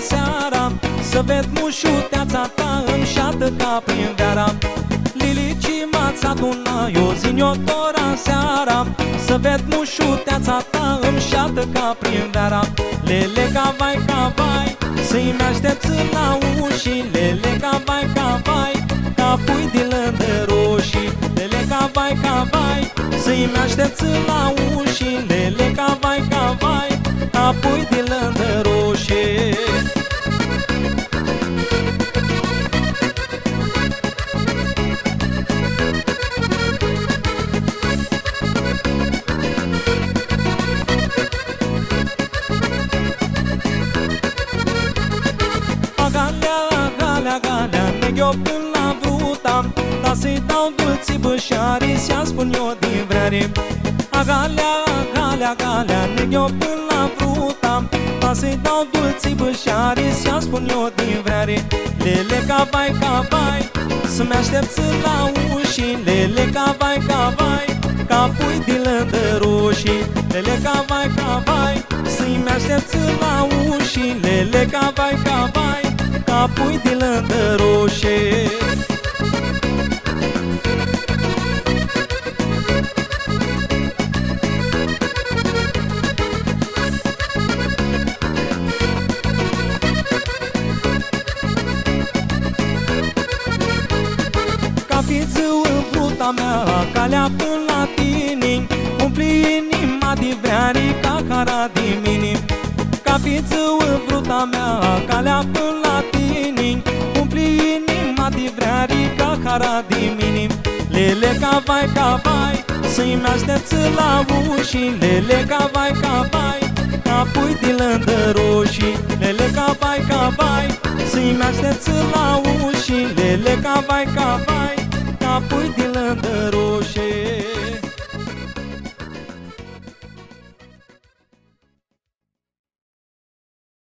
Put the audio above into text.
seara, să ved mușuteața ta înșată ca prin veara. Lilici m-ați adunat, eu zin-o tora seara, să ved mușuteața ta înșată ca prin veara. Lele ca vai, să-i mi-aștepți la uși, lele ca vai, ca pui din lândă roșii. Lele ca vai, să-i mi-aștepți la uși, lele ca vai, ca pui din lândă roșii. Galea, neghe-o până la vruta, dar să-i dau dulții bășarii, să-i spun eu din vrere. Galea, neghe-o până la vruta, dar să-i dau dulții bășarii, să-i spun eu din vrere. Lele ca vai, să-mi aștepți la uși, lele ca vai, ca pui din lândă roșii. Lele ca vai, să-i mi-aștepți la uși, lele ca vai, ca pui din lândă roșie. Ca fiți în vruta mea, calea până la tine, umpli inima de vreari ca cara de mine. Ca fiți în vruta mea, calea până la tine, umpli inima de vreari ca cara de mine. Lele ca vai, să-i mi-aștepți la uși, lele ca vai, ca pui din lândă roșii. Lele ca vai, să-i mi-aștepți la uși, lele ca vai, ca pui din lândă roșii.